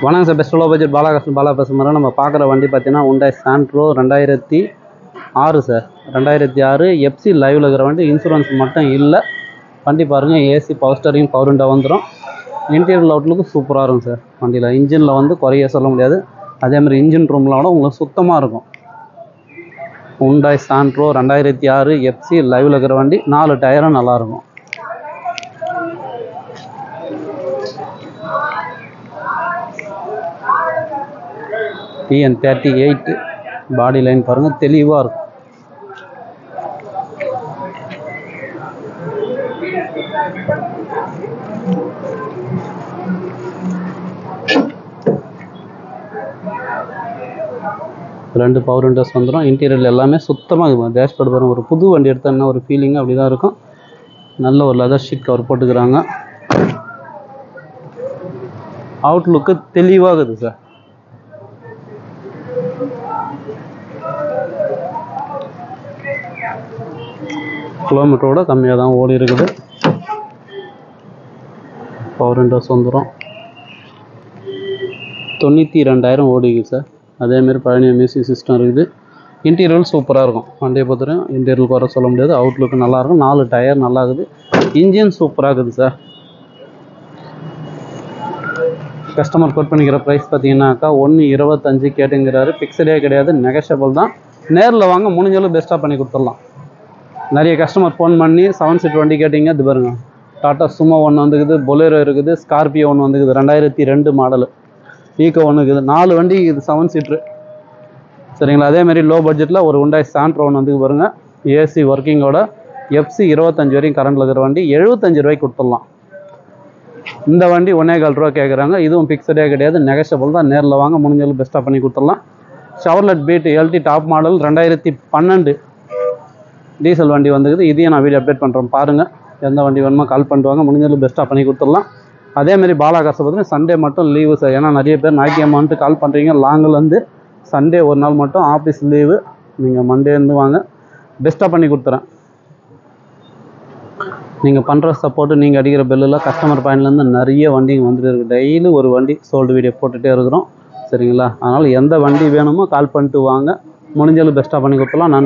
வணக்கம் sir, best low budget Bala பேசுகிற நம்ம பார்க்குற வண்டி பார்த்தீங்கன்னா Hyundai Santro 2006 சார். 2006 எஃப்சி லைவில் இருக்கிற வண்டி. இன்சூரன்ஸ் மட்டும் இல்லை. வண்டி பாருங்கள், AC power steering power window வந்துடும். இன்டீரியர் அவுட்லுக்கு சூப்பராக இருக்கும் சார். வண்டியில் இன்ஜினில் வந்து குறைய சொல்ல முடியாது. அதேமாதிரி இன்ஜின் ரூமில் கூட உங்களுக்கு சுத்தமாக இருக்கும். Hyundai Santro 2006 எஃப்சி லைவில் இருக்கிற வண்டி. 4 டயரும் நல்லாயிருக்கும். TN38 பாடி லைன் பாருங்கள், தெளிவாக இருக்கும். ரெண்டு பவர் விண்டோஸ் வந்துடும். இன்டீரியர் எல்லாமே சுத்தமாக இருக்கும். டேஷ்போர்டு பாருங்கள், ஒரு புது வண்டி எடுத்தோன்னா ஒரு ஃபீலிங்கு அப்படி தான் இருக்கும். நல்ல ஒரு லெதர் ஷீட் கவர் போட்டுக்கிறாங்க. அவுட்லுக்கு தெளிவாகுது சார். கிலோமீட்டரோட கம்மியாக தான் ஓடி இருக்குது. பவர் விண்டோஸ் வந்துடும். 92,000 ஓடிக்குது சார். அதேமாரி பழனி மியூசிக் சிஸ்டம் இருக்குது. இன்டீரியர் சூப்பராக இருக்கும். வண்டியை பொறுத்தவரையும் இன்டீரியர் குறை சொல்ல முடியாது. அவுட்லுக்கு நல்லாயிருக்கும். 4 டயர் நல்லா இருக்குது. இன்ஜின் சூப்பராக இருக்குது சார். கஸ்டமர் கோட் பண்ணிக்கிற ப்ரைஸ் பார்த்தீங்கன்னாக்கா 1.25 கேட்டுங்கிறாரு. ஃபிக்ஸடே கிடையாது, நெகஷியபிள் தான். நேரில் வாங்க, முடிஞ்சாலும் பெஸ்ட்டாக பண்ணி கொடுத்துடலாம். நிறைய கஸ்டமர் ஃபோன் பண்ணி 7 சீட் வண்டி கேட்டிங்க. இது பாருங்க, டாட்டா சுமோ ஒன்று வந்துக்குது, பொலேரோ இருக்குது, ஸ்கார்பியோ ஒன்று வந்துக்குது, 2002 மாடலு, ஈக்கோ ஒன்று இருக்குது. 4 வண்டி இது 7 சீட்ரு சரிங்களா. அதேமாரி லோ பட்ஜெட்டில் ஒரு Hyundai Santro ஒன்று வந்து பாருங்கள். ஏசி ஒர்க்கிங்கோட எஃப்சி 25 வரைக்கும் கரண்டில் இருக்கிற வண்டி 75 ரூபாய்க்கு கொடுத்துடலாம். இந்த வண்டி 1.25 ரூபா கேட்குறாங்க. இதுவும் ஃபிக்ஸடே கிடையாது, நெகஷியபிள் தான். நேரில் வாங்க, முடிஞ்சாலும் பெஸ்ட்டாக பண்ணி கொடுத்துடலாம். Chevrolet Beat LT top model 2012 diesel வண்டி வந்துக்குது. இதையும் நான் வீடியோ அப்டேட் பண்ணுறோம் பாருங்கள். எந்த வண்டி வேணுமோ கால் பண்ணுவாங்க, முடிஞ்சாலும் பெஸ்ட்டாக பண்ணி கொடுத்துடலாம். அதேமாரி பாலாகாசை பார்த்தீங்கன்னா சண்டே மட்டும் லீவு சார். ஏன்னா நிறைய பேர் ஞாயிற்றுக்கிழமைன்ட்டு கால் பண்ணுறீங்க. லாங்கிலேருந்து சண்டே ஒரு நாள் மட்டும் ஆஃபீஸ் லீவு. நீங்கள் மண்டேருந்து வாங்க, பெஸ்ட்டாக பண்ணி கொடுத்துறேன். நீங்கள் பண்ணுற சப்போர்ட்டு, நீங்கள் அடிக்கிற பெல்லில் கஸ்டமர் பாயிண்ட்லேருந்து நிறைய வண்டிங்க வந்துட்டு இருக்குது. டெய்லி ஒரு வண்டி சோல்டு வீடியோ போட்டுகிட்டே இருக்கிறோம் சரிங்களா. அதனால் எந்த வண்டி வேணுமோ கால் பண்ணிட்டு வாங்க, முடிஞ்சாலும் பெஸ்ட்டாக பண்ணி கொடுத்துடலாம். நன்றி.